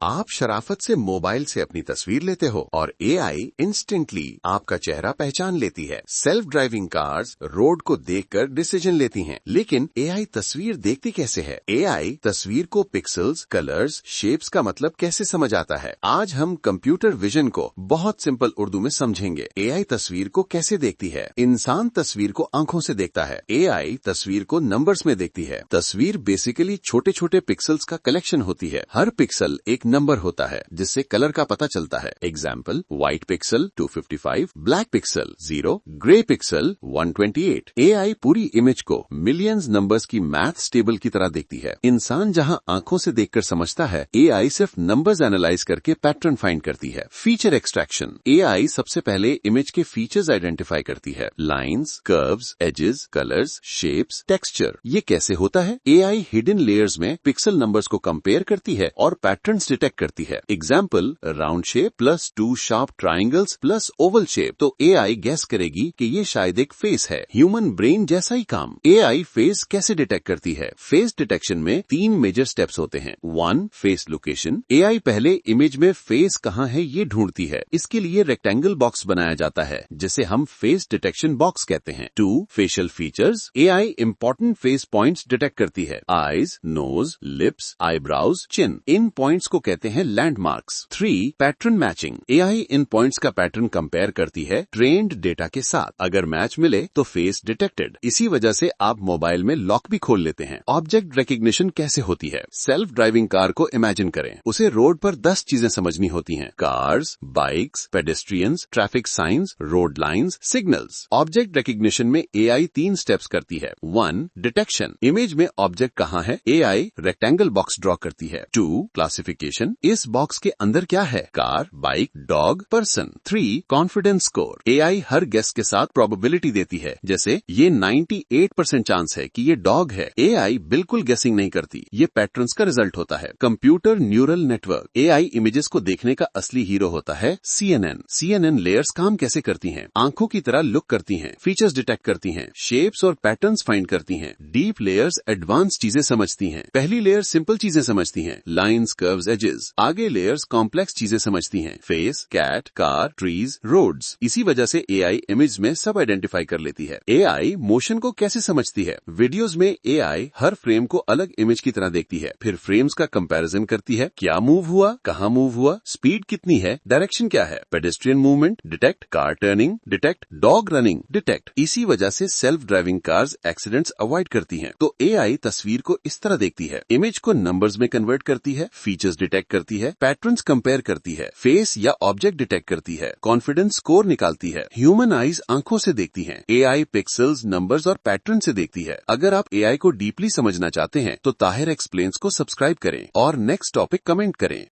आप शराफत से मोबाइल से अपनी तस्वीर लेते हो और एआई इंस्टेंटली आपका चेहरा पहचान लेती है। सेल्फ ड्राइविंग कार्स रोड को देखकर डिसीजन लेती हैं, लेकिन एआई तस्वीर देखती कैसे है? एआई तस्वीर को पिक्सल्स, कलर्स, शेप्स का मतलब कैसे समझ आता है? आज हम कंप्यूटर विजन को बहुत सिंपल उर्दू में समझेंगे। एआई तस्वीर को कैसे देखती है? इंसान तस्वीर को आंखों से देखता है, एआई तस्वीर को नंबर्स में देखती है। तस्वीर बेसिकली छोटे छोटे पिक्सल्स का कलेक्शन होती है। हर पिक्सल एक नंबर होता है जिससे कलर का पता चलता है। Example, white pixel 255, black pixel 0, grey pixel 128। AI पूरी इमेज को मिलियंस नंबर्स की मैथ्स टेबल की तरह देखती है। इंसान जहां आंखों से देखकर समझता है, एआई सिर्फ नंबर्स एनालाइज करके पैटर्न फाइंड करती है। फीचर एक्सट्रैक्शन, एआई सबसे पहले इमेज के फीचर्स आइडेंटिफाई करती है। Lines, curves, edges, colours, shapes, texture. ये कैसे होता है? एआई हिडन लेयर्स में पिक्सल नंबर्स को कंपेयर करती है और पैटर्न्स डिटेक्ट करती है। Example, round shape plus 2 sharp triangles plus oval shape, तो एआई गेस करेगी कि ये शायद एक फेस है। ह्यूमन ब्रेन जैसा ही काम। एआई फेस कैसे डिटेक्ट करती है? फेस डिटेक्शन में 3 मेजर स्टेप्स होते हैं। 1, फेस लोकेशन। एआई पहले इमेज में फेस कहाँ है ये ढूंढती है। इसके लिए रेक्टेंगल बॉक्स बनाया जाता है जिसे हम फेस डिटेक्शन बॉक्स कहते हैं। 2, facial features. AI important face points detect करती है। आईज, नोज, लिप्स, आईब्राउज, चिन। इन पॉइंट्स को कहते हैं लैंडमार्क्स। 3, pattern matching. एआई इन पॉइंट्स का पैटर्न कंपेयर करती है ट्रेन्ड डेटा के साथ। अगर मैच मिले तो फेस डिटेक्टेड। इसी वजह से आप मोबाइल में लॉक भी खोल लेते हैं। ऑब्जेक्ट रिकग्निशन कैसे होती है? सेल्फ ड्राइविंग कार को इमेजिन करें। उसे रोड पर 10 चीजें समझनी होती हैं। Cars, bikes, pedestrians, traffic science, road lines, signals. Object recognition में एआई 3 स्टेप्स करती है। 1, डिटेक्शन। इमेज में ऑब्जेक्ट कहाँ है? एआई रेक्टेंगल बॉक्स ड्रॉ करती है। 2, क्लासिफिकेशन। इस बॉक्स के अंदर क्या है? Car, bike, dog, person. 3, confidence score. AI हर गेस के साथ प्रोबेबिलिटी देती है, जैसे ये 98% चांस है कि ये डॉग है। एआई बिल्कुल गेसिंग नहीं करती, ये पैटर्न्स का रिजल्ट होता है। Computer neural network. AI images को देखने का असली हीरो होता है सीएनएन। सीएनएन लेयर्स काम कैसे करती हैं? आंखों की तरह लुक करती हैं, फीचर्स डिटेक्ट करती हैं, शेप्स और पैटर्न्स फाइंड करती हैं। डीप लेयर्स एडवांस चीजें समझती हैं। पहली लेयर सिंपल चीजें समझती हैं, लाइंस, कर्व्स, एजेस। आगे लेयर्स कॉम्प्लेक्स चीजें समझती हैं, face, cat, car, trees, roads. इसी वजह से एआई इमेज में सब आइडेंटिफाई कर लेती है। एआई मोशन को कैसे समझती है? वीडियोस में एआई हर फ्रेम को अलग इमेज की तरह देखती है, फिर फ्रेम्स का कंपैरिजन करती है। क्या मूव हुआ, कहाँ मूव हुआ, स्पीड कितनी है, डायरेक्शन क्या है। Pedestrian movement detect, car turning detect, dog running detect. इसी वजह से self driving cars accidents avoid करती हैं। तो एआई तस्वीर को इस तरह देखती है, इमेज को नंबर्स में कन्वर्ट करती है, फीचर्स डिटेक्ट करती है, पैटर्न्स कंपेयर करती है, फेस या ऑब्जेक्ट डिटेक्ट करती है, कॉन्फिडेंस स्कोर निकालती है। ह्यूमन आईज आंखों से देखती हैं, एआई पिक्सल्स, नंबर्स और पैटर्न से देखती है। अगर आप एआई को डीपली समझना चाहते हैं तो ताहिर एक्सप्लेन्स को सब्सक्राइब करें और नेक्स्ट टॉपिक कमेंट करें।